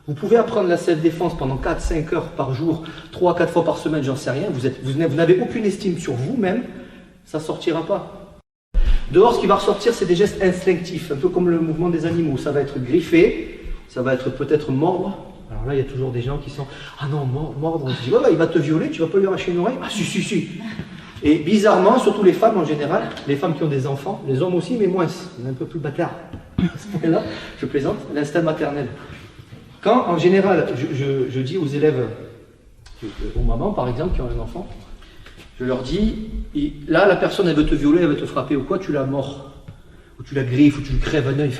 Vous pouvez apprendre la self-défense pendant 4-5 heures par jour, 3-4 fois par semaine, j'en sais rien. Vous n'avez aucune estime sur vous-même, ça ne sortira pas. Dehors, ce qui va ressortir, c'est des gestes instinctifs, un peu comme le mouvement des animaux. Ça va être griffer, ça va être peut-être mordre. Alors là, il y a toujours des gens qui sont « Ah non, mordre ». On se dit « Ouais, bah, il va te violer, tu vas pas lui arracher une oreille ?»« Ah si, si, si ». Et bizarrement, surtout les femmes en général, les femmes qui ont des enfants, les hommes aussi, mais moins. On est un peu plus bâtard. À ce point-là, je plaisante, l'instinct maternel. Quand, en général, je dis aux élèves, aux mamans par exemple, qui ont un enfant, je leur dis, là, la personne, elle veut te violer, elle veut te frapper ou quoi, tu la mords, ou tu la griffes, ou tu lui crèves un œil.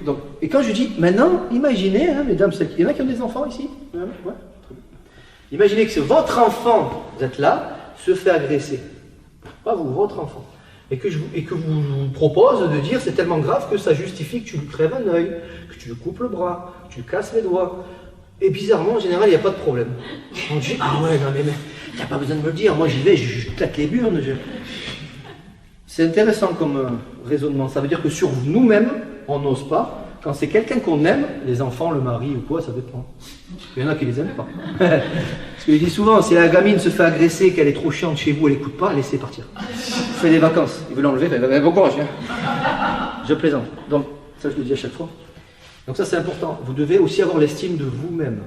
Donc, et quand je dis, maintenant, imaginez, hein, mesdames, il y en a qui ont des enfants ici? Ouais. Imaginez que c'est votre enfant, vous êtes là, se fait agresser. Pas vous, votre enfant. Et que je vous propose de dire, c'est tellement grave que ça justifie que tu lui crèves un œil, que tu lui coupes le bras, que tu lui casses les doigts. Et bizarrement, en général, il n'y a pas de problème. On dit, ah ouais, non mais il n'y a pas besoin de me le dire, moi j'y vais, je claque les burnes. C'est intéressant comme raisonnement. Ça veut dire que sur nous-mêmes, on n'ose pas. Quand c'est quelqu'un qu'on aime, les enfants, le mari ou quoi, ça dépend. Il y en a qui les aiment pas. Parce que je dis souvent, si la gamine se fait agresser, qu'elle est trop chiante chez vous, elle n'écoute pas, laissez partir. Fais des vacances. Il veut l'enlever, bon courage. Je plaisante. Donc, ça je le dis à chaque fois. Donc ça c'est important. Vous devez aussi avoir l'estime de vous-même.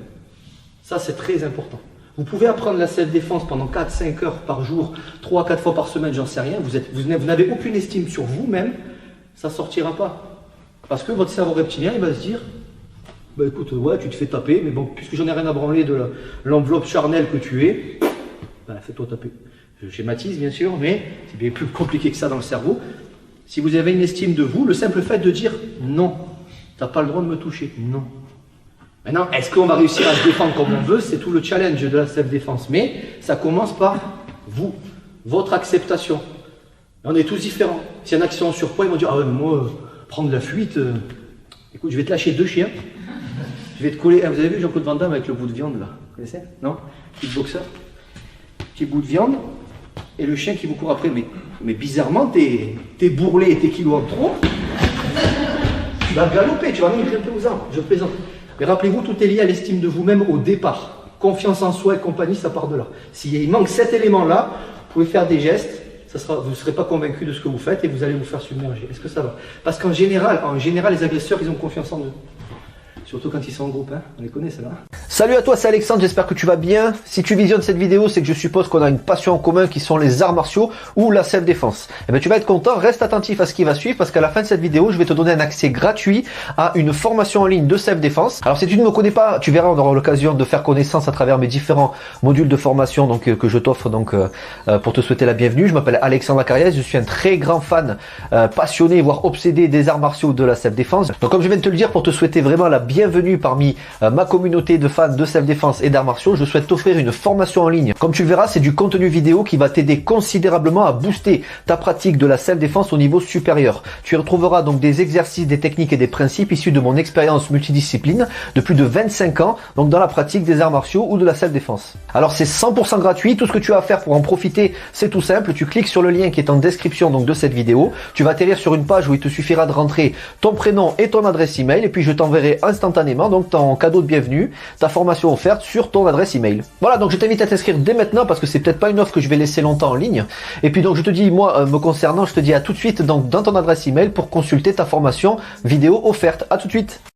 Ça c'est très important. Vous pouvez apprendre la self-défense pendant 4-5 heures par jour, 3-4 fois par semaine, j'en sais rien. Vous n'avez aucune estime sur vous-même, ça ne sortira pas. Parce que votre cerveau reptilien, il va se dire, bah écoute, ouais, tu te fais taper, mais bon, puisque j'en ai rien à branler de l'enveloppe charnelle que tu es, bah fais-toi taper. Je schématise bien sûr, mais c'est bien plus compliqué que ça dans le cerveau. Si vous avez une estime de vous, le simple fait de dire non, tu n'as pas le droit de me toucher, non. Maintenant, est-ce qu'on va réussir à se défendre comme on veut? C'est tout le challenge de la self-défense. Mais ça commence par vous, votre acceptation. On est tous différents. S'il y en a qui sont en surpoids, ils vont dire, ah ouais, mais moi, prendre la fuite, écoute, je vais te lâcher 2 chiens. Je vais te coller. Ah, vous avez vu Jean-Claude Van Damme avec le bout de viande là? Vous connaissez? Non? Petit boxeur. Petit bout de viande. Et le chien qui vous court après. Mais bizarrement, t'es bourrelé et tes kilos en trop. Tu vas galoper, tu vas même grimper aux arbres. Je plaisante. Mais rappelez-vous, tout est lié à l'estime de vous-même au départ. Confiance en soi et compagnie, ça part de là. S'il manque cet élément-là, vous pouvez faire des gestes, vous ne serez pas convaincu de ce que vous faites et vous allez vous faire submerger. Est-ce que ça va? Parce qu'en général, les agresseurs, ils ont confiance en eux. Surtout quand ils sont en groupe, hein. On les connaît, ceux-là. Salut à toi, c'est Alexandre, j'espère que tu vas bien. Si tu visionnes cette vidéo, c'est que je suppose qu'on a une passion en commun qui sont les arts martiaux ou la self-défense. Eh bien, tu vas être content, reste attentif à ce qui va suivre parce qu'à la fin de cette vidéo, je vais te donner un accès gratuit à une formation en ligne de self-défense. Alors, si tu ne me connais pas, tu verras, on aura l'occasion de faire connaissance à travers mes différents modules de formation que je t'offre pour te souhaiter la bienvenue. Je m'appelle Alexandre Acariès, je suis un très grand fan, passionné, voire obsédé des arts martiaux de la self-défense. Donc, comme je viens de te le dire, pour te souhaiter vraiment la bienvenue parmi ma communauté de fans de self-défense et d'arts martiaux, je souhaite t'offrir une formation en ligne. Comme tu le verras, c'est du contenu vidéo qui va t'aider considérablement à booster ta pratique de la self-défense au niveau supérieur. Tu y retrouveras donc des exercices, des techniques et des principes issus de mon expérience multidiscipline de plus de 25 ans, donc dans la pratique des arts martiaux ou de la self-défense. Alors c'est 100% gratuit, tout ce que tu as à faire pour en profiter, c'est tout simple, tu cliques sur le lien qui est en description donc de cette vidéo, tu vas atterrir sur une page où il te suffira de rentrer ton prénom et ton adresse email et puis je t'enverrai instantanément donc ton cadeau de bienvenue, ta formation offerte sur ton adresse email. Voilà, donc je t'invite à t'inscrire dès maintenant parce que c'est peut-être pas une offre que je vais laisser longtemps en ligne. Et puis donc je te dis, moi me concernant, je te dis à tout de suite donc dans ton adresse email pour consulter ta formation vidéo offerte. À tout de suite.